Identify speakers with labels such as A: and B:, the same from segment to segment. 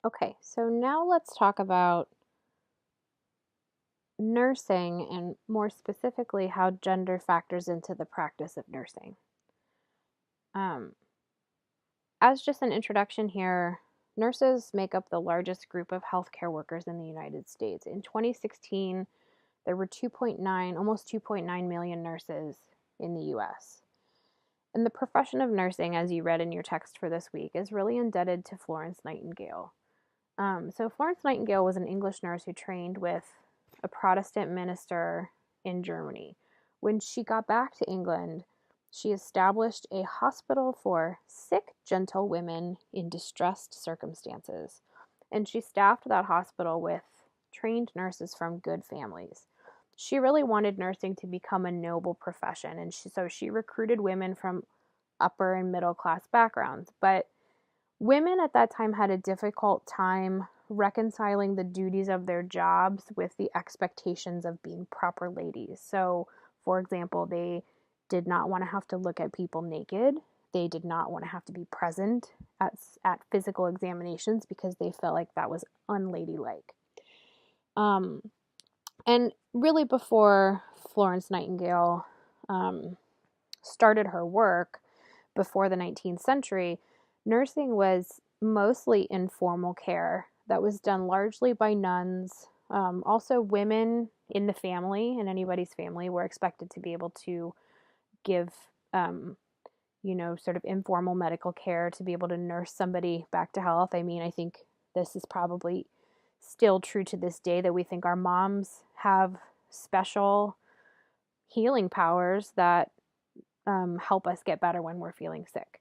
A: Okay, so now let's talk about nursing and more specifically how gender factors into the practice of nursing. Um, as just an introduction here, nurses make up the largest group of healthcare workers in the United States. In 2016, there were 2.9, almost 2.9 million nurses in the US. And the profession of nursing, as you read in your text for this week, is really indebted to Florence Nightingale. So Florence Nightingale was an English nurse who trained with a Protestant minister in Germany. When she got back to England, she established a hospital for sick, gentle women in distressed circumstances. And she staffed that hospital with trained nurses from good families. She really wanted nursing to become a noble profession, and so she recruited women from upper and middle class backgrounds. But women at that time had a difficult time reconciling the duties of their jobs with the expectations of being proper ladies. So, for example, they did not want to have to look at people naked. They did not want to have to be present at physical examinations because they felt like that was unladylike. Um, and really, before Florence Nightingale started her work, before the 19th century, nursing was mostly informal care that was done largely by nuns. Also, women in the family, in anybody's family, were expected to be able to give, sort of informal medical care to be able to nurse somebody back to health. I mean, I think this is probably still true to this day that we think our moms have special healing powers that help us get better when we're feeling sick.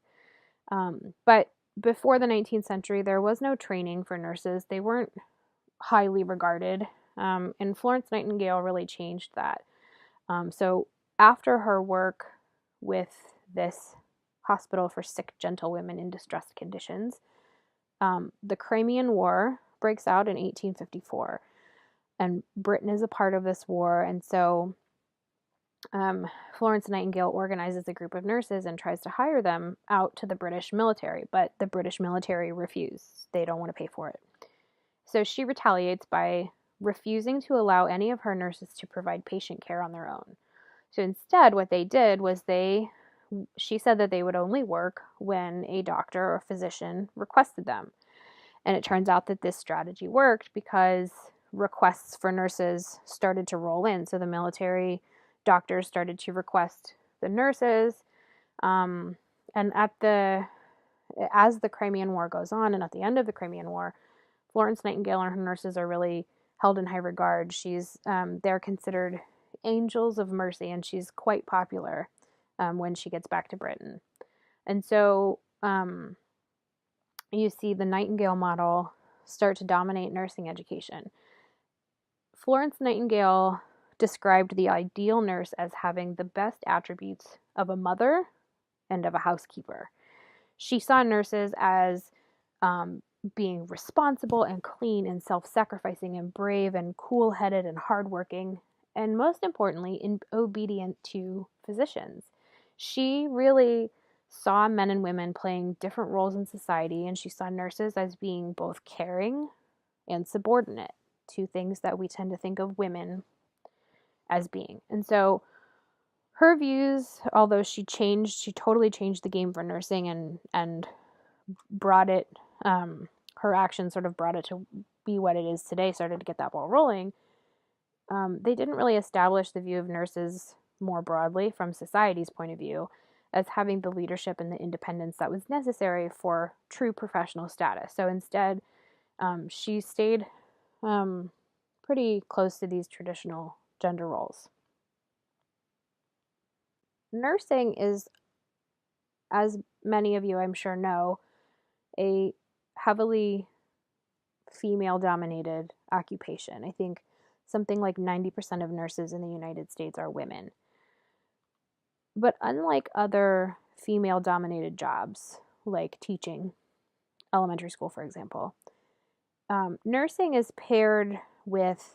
A: But before the 19th century, there was no training for nurses. They weren't highly regarded. And Florence Nightingale really changed that. So after her work with this hospital for sick, gentle women in distressed conditions, the Crimean War breaks out in 1854. And Britain is a part of this war. And so Florence Nightingale organizes a group of nurses and tries to hire them out to the British military, but the British military refuse. They don't want to pay for it. So she retaliates by refusing to allow any of her nurses to provide patient care on their own. So instead, what they did was she said that they would only work when a doctor or physician requested them. And it turns out that this strategy worked because requests for nurses started to roll in. So the military doctors started to request the nurses. And as the Crimean War goes on, and at the end of the Crimean War, Florence Nightingale and her nurses are really held in high regard. They're considered angels of mercy, and she's quite popular when she gets back to Britain. And so you see the Nightingale model start to dominate nursing education. Florence Nightingale described the ideal nurse as having the best attributes of a mother and of a housekeeper. She saw nurses as being responsible and clean and self-sacrificing and brave and cool-headed and hardworking, and most importantly, obedient to physicians. She really saw men and women playing different roles in society, and she saw nurses as being both caring and subordinate to things that we tend to think of women as being. And so her views, although she totally changed the game for nursing and brought it, her actions sort of brought it to be what it is today, started to get that ball rolling. They didn't really establish the view of nurses more broadly from society's point of view as having the leadership and the independence that was necessary for true professional status. So instead, she stayed pretty close to these traditional gender roles. Nursing is, as many of you I'm sure know, a heavily female dominated occupation. I think something like 90% of nurses in the United States are women. But unlike other female dominated jobs, like teaching, elementary school, for example, nursing is paired with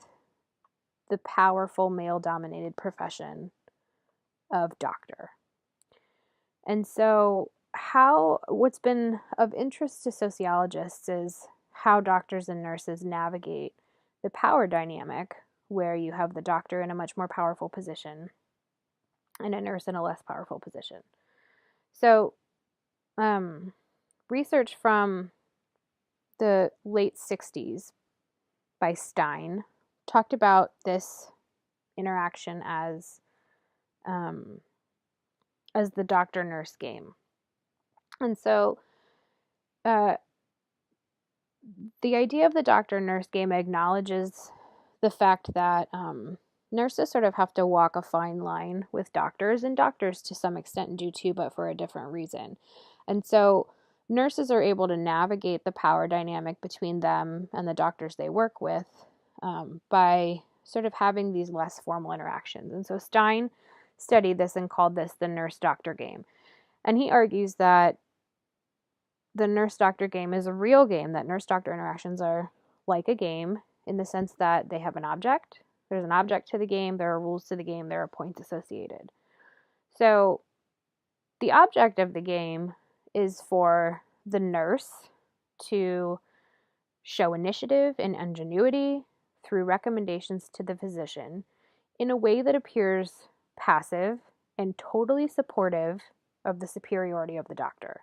A: the powerful male dominated profession of doctor. And so, what's been of interest to sociologists is how doctors and nurses navigate the power dynamic, where you have the doctor in a much more powerful position and a nurse in a less powerful position. So, research from the late 60s by Stein talked about this interaction as the doctor-nurse game. And so the idea of the doctor-nurse game acknowledges the fact that nurses sort of have to walk a fine line with doctors, and doctors to some extent do too, but for a different reason. And so nurses are able to navigate the power dynamic between them and the doctors they work with by sort of having these less formal interactions. And so Stein studied this and called this the nurse-doctor game. And he argues that the nurse-doctor game is a real game, that nurse-doctor interactions are like a game in the sense that they have an object. There's an object to the game, there are rules to the game, there are points associated. So the object of the game is for the nurse to show initiative and ingenuity through recommendations to the physician in a way that appears passive and totally supportive of the superiority of the doctor.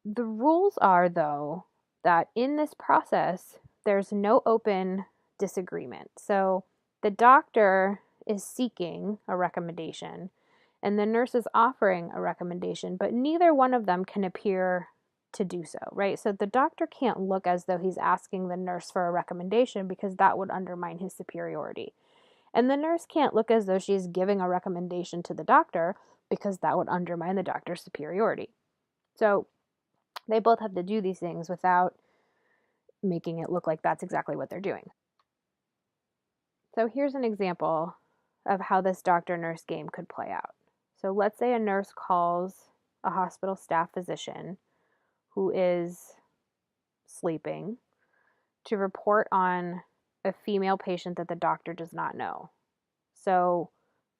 A: The rules are, though, that in this process, there's no open disagreement. So the doctor is seeking a recommendation and the nurse is offering a recommendation, but neither one of them can appear to do so, right? So the doctor can't look as though he's asking the nurse for a recommendation because that would undermine his superiority. And the nurse can't look as though she's giving a recommendation to the doctor because that would undermine the doctor's superiority. So they both have to do these things without making it look like that's exactly what they're doing. So here's an example of how this doctor-nurse game could play out. So let's say a nurse calls a hospital staff physician who is sleeping to report on a female patient that the doctor does not know. So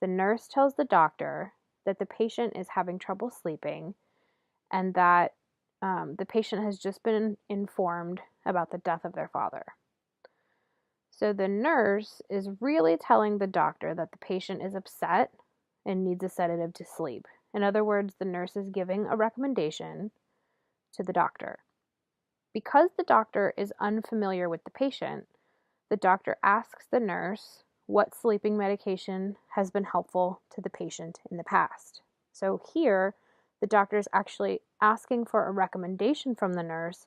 A: the nurse tells the doctor that the patient is having trouble sleeping and that the patient has just been informed about the death of their father. So the nurse is really telling the doctor that the patient is upset and needs a sedative to sleep. In other words, the nurse is giving a recommendation to the doctor. Because the doctor is unfamiliar with the patient, the doctor asks the nurse what sleeping medication has been helpful to the patient in the past. So here, the doctor is actually asking for a recommendation from the nurse,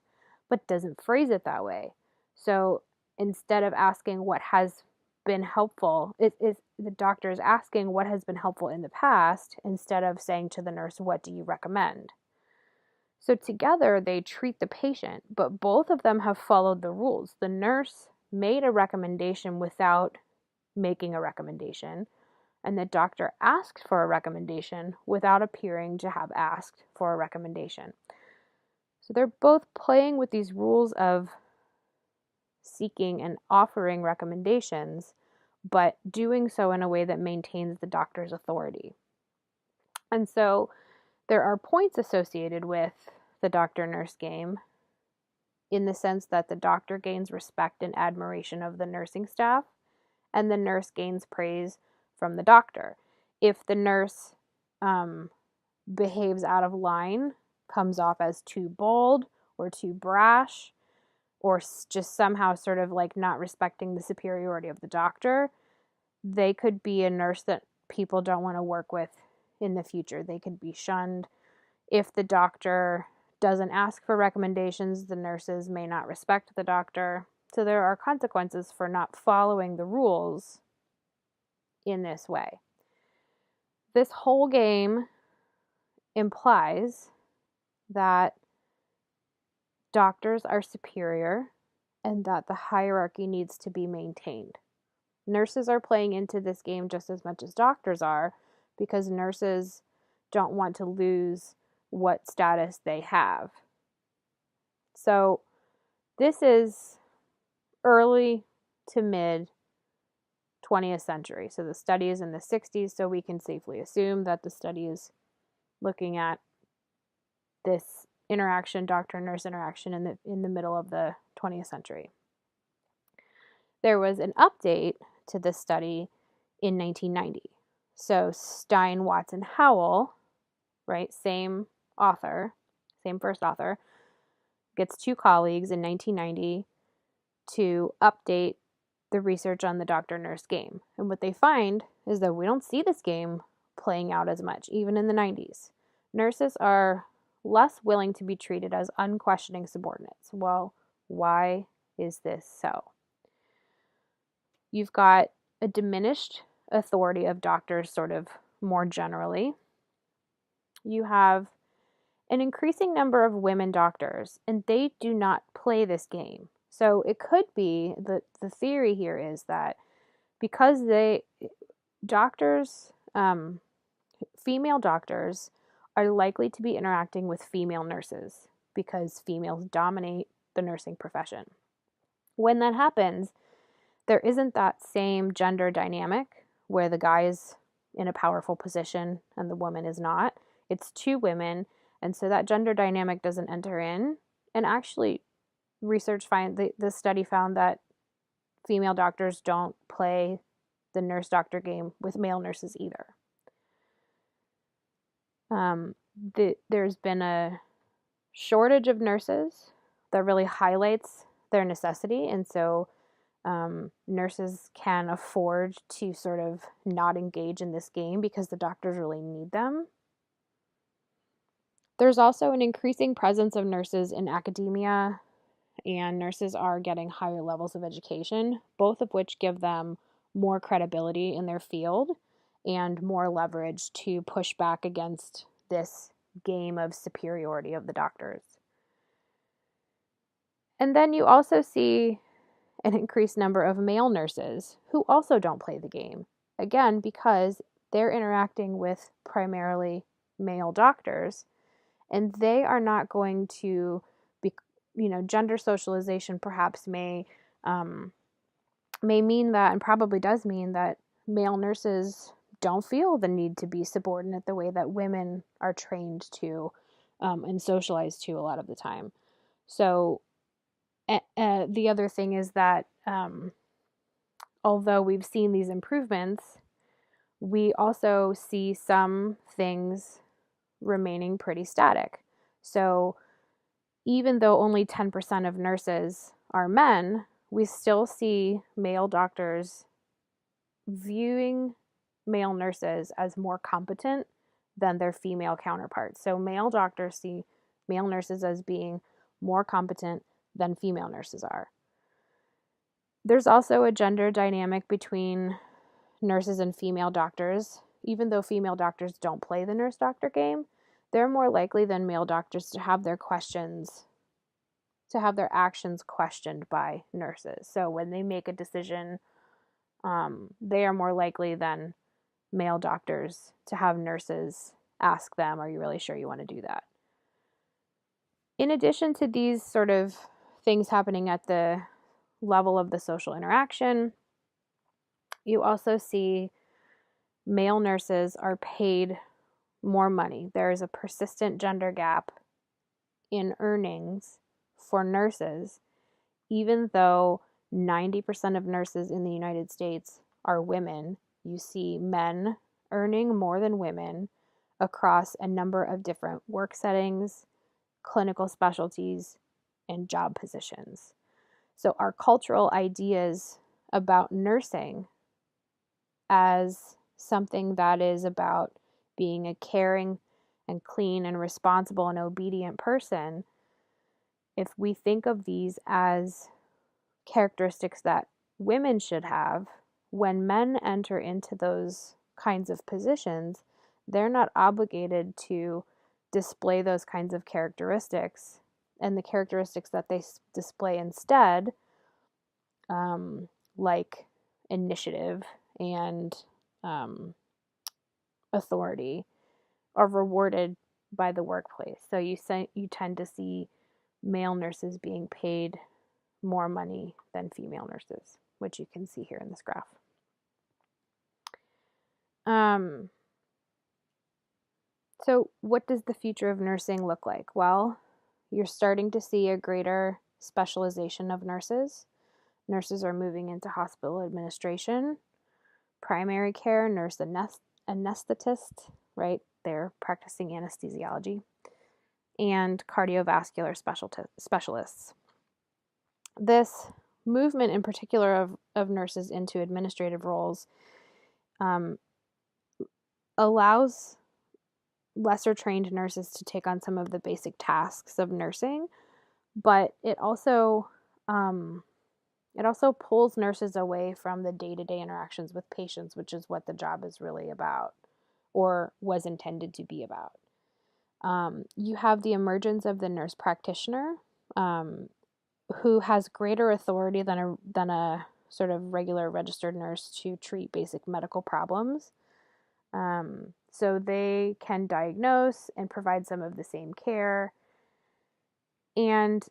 A: but doesn't phrase it that way. So instead of asking what has been helpful, the doctor is asking what has been helpful in the past instead of saying to the nurse, what do you recommend? So together they treat the patient, but both of them have followed the rules. The nurse made a recommendation without making a recommendation, and the doctor asked for a recommendation without appearing to have asked for a recommendation. So they're both playing with these rules of seeking and offering recommendations, but doing so in a way that maintains the doctor's authority. And so there are points associated with the doctor-nurse game in the sense that the doctor gains respect and admiration of the nursing staff, and the nurse gains praise from the doctor. If the nurse behaves out of line, comes off as too bold or too brash, or just somehow sort of like not respecting the superiority of the doctor, they could be a nurse that people don't want to work with in the future. They could be shunned. If the doctor doesn't ask for recommendations, the nurses may not respect the doctor. So there are consequences for not following the rules in this way. This whole game implies that doctors are superior and that the hierarchy needs to be maintained. Nurses are playing into this game just as much as doctors are because nurses don't want to lose what status they have. So this is early to mid 20th century. So the study is in the 60s, so we can safely assume that the study is looking at this interaction, doctor-nurse interaction in the middle of the 20th century. There was an update to this study in 1990. So Stein, Watson, Howell, right, same author, same first author, gets two colleagues in 1990 to update the research on the doctor-nurse game. And what they find is that we don't see this game playing out as much, even in the 90s. Nurses are less willing to be treated as unquestioning subordinates. Well, why is this so? You've got a diminished authority of doctors, sort of more generally. You have an increasing number of women doctors, and they do not play this game. So it could be that the theory here is that because female doctors are likely to be interacting with female nurses because females dominate the nursing profession. When that happens, there isn't that same gender dynamic where the guy is in a powerful position and the woman is not. It's two women, and so that gender dynamic doesn't enter in. And actually, the study found that female doctors don't play the nurse-doctor game with male nurses either. There's been a shortage of nurses that really highlights their necessity, and so nurses can afford to sort of not engage in this game because the doctors really need them. There's also an increasing presence of nurses in academia, and nurses are getting higher levels of education, both of which give them more credibility in their field and more leverage to push back against this game of superiority of the doctors. And then you also see an increased number of male nurses who also don't play the game. Again, because they're interacting with primarily male doctors, and they are not going to be, gender socialization perhaps may mean that, and probably does mean that, male nurses don't feel the need to be subordinate the way that women are trained to and socialized to a lot of the time. So the other thing is that although we've seen these improvements, we also see some things remaining pretty static. So even though only 10% of nurses are men, we still see male doctors viewing male nurses as more competent than their female counterparts. So male doctors see male nurses as being more competent than female nurses are. There's also a gender dynamic between nurses and female doctors. Even though female doctors don't play the nurse-doctor game, they're more likely than male doctors to have their actions questioned by nurses. So when they make a decision, they are more likely than male doctors to have nurses ask them, are you really sure you want to do that? In addition to these sort of things happening at the level of the social interaction, you also see male nurses are paid more money. There is a persistent gender gap in earnings for nurses, even though 90% of nurses in the United States are women. You see men earning more than women across a number of different work settings, clinical specialties, and job positions. So our cultural ideas about nursing as something that is about being a caring and clean and responsible and obedient person, if we think of these as characteristics that women should have, when men enter into those kinds of positions, they're not obligated to display those kinds of characteristics. And the characteristics that they display instead, like initiative and authority, are rewarded by the workplace. So you tend to see male nurses being paid more money than female nurses, which you can see here in this graph. So what does the future of nursing look like? Well, You're starting to see a greater specialization of nurses. Nurses are moving into hospital administration, primary care, nurse anesthetist, right? They're practicing anesthesiology, and cardiovascular specialists. This movement in particular of nurses into administrative roles allows lesser trained nurses to take on some of the basic tasks of nursing, but it also pulls nurses away from the day-to-day interactions with patients, which is what the job is really about, or was intended to be about. You have the emergence of the nurse practitioner, who has greater authority than a sort of regular registered nurse to treat basic medical problems. So they can diagnose and provide some of the same care. And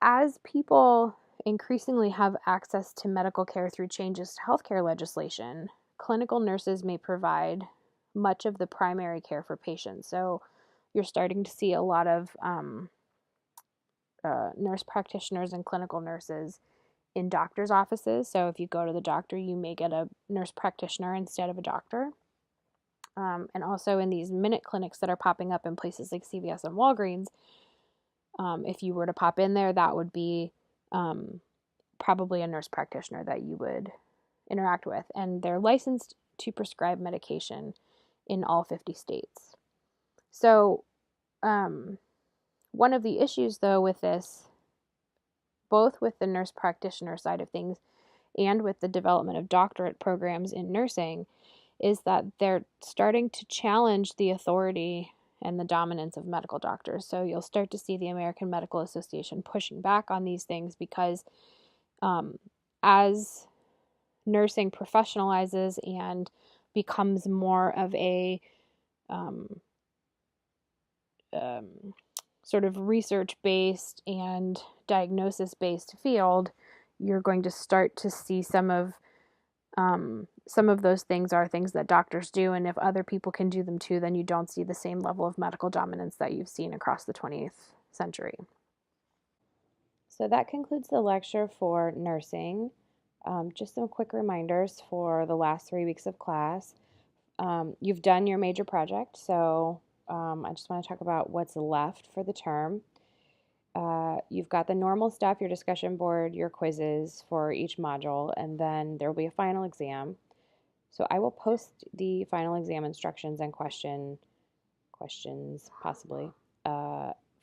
A: as people increasingly have access to medical care through changes to healthcare legislation, clinical nurses may provide much of the primary care for patients. So you're starting to see a lot of nurse practitioners and clinical nurses in doctors' offices. So if you go to the doctor, you may get a nurse practitioner instead of a doctor. And also in these minute clinics that are popping up in places like CVS and Walgreens, if you were to pop in there, that would be probably a nurse practitioner that you would interact with. And they're licensed to prescribe medication in all 50 states. So one of the issues, though, with this, both with the nurse practitioner side of things and with the development of doctorate programs in nursing, is that they're starting to challenge the authority and the dominance of medical doctors. So you'll start to see the American Medical Association pushing back on these things because as nursing professionalizes and becomes more of a sort of research-based and diagnosis-based field, you're going to start to see some of those things are things that doctors do, and if other people can do them too, then you don't see the same level of medical dominance that you've seen across the 20th century. So that concludes the lecture for nursing. Just some quick reminders for the last 3 weeks of class. You've done your major project, so I just want to talk about what's left for the term. You've got the normal stuff, your discussion board, your quizzes for each module, and then there will be a final exam. So I will post the final exam instructions and questions possibly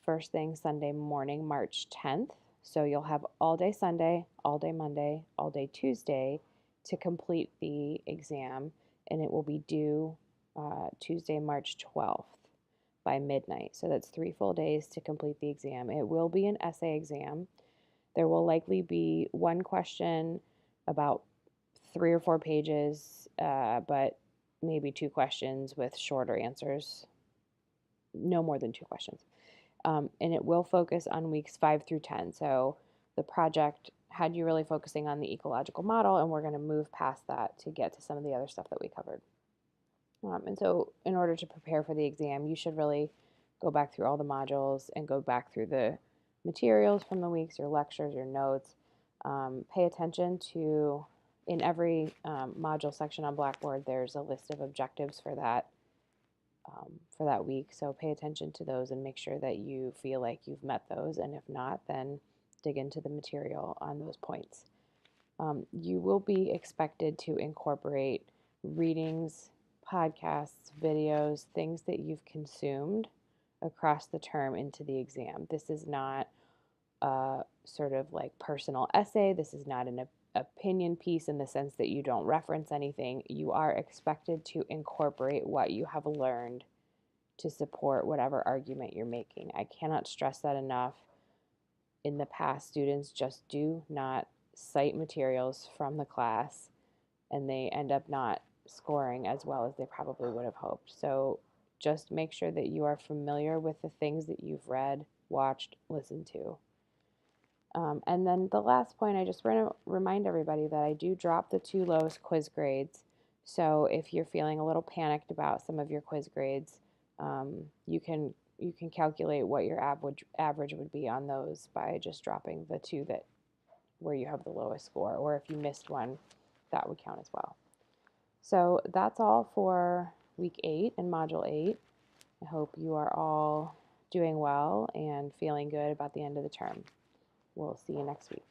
A: first thing Sunday morning, March 10th. So you'll have all day Sunday, all day Monday, all day Tuesday to complete the exam, and it will be due Tuesday, March 12th by midnight. So that's 3 full days to complete the exam. It will be an essay exam. There will likely be one question about 3 or 4 pages, but maybe 2 questions with shorter answers. No more than 2 questions. And it will focus on weeks 5 through 10. So the project had you really focusing on the ecological model, and we're going to move past that to get to some of the other stuff that we covered. And so in order to prepare for the exam, you should really go back through all the modules and go back through the materials from the weeks, your lectures, your notes. Pay attention to, in every module section on Blackboard, there's a list of objectives for that week. So pay attention to those and make sure that you feel like you've met those. And if not, then dig into the material on those points. You will be expected to incorporate readings, podcasts, videos, things that you've consumed across the term into the exam. This is not a sort of like personal essay. This is not an opinion piece in the sense that you don't reference anything. You are expected to incorporate what you have learned to support whatever argument you're making. I cannot stress that enough. In the past, students just do not cite materials from the class, and they end up not scoring as well as they probably would have hoped. So just make sure that you are familiar with the things that you've read, watched, listened to. And then the last point, I just want to remind everybody that I do drop the 2 lowest quiz grades. So if you're feeling a little panicked about some of your quiz grades, you can you can calculate what your average would be on those by just dropping the two that where you have the lowest score, or if you missed one, that would count as well. So that's all for week 8 and module 8. I hope you are all doing well and feeling good about the end of the term. We'll see you next week.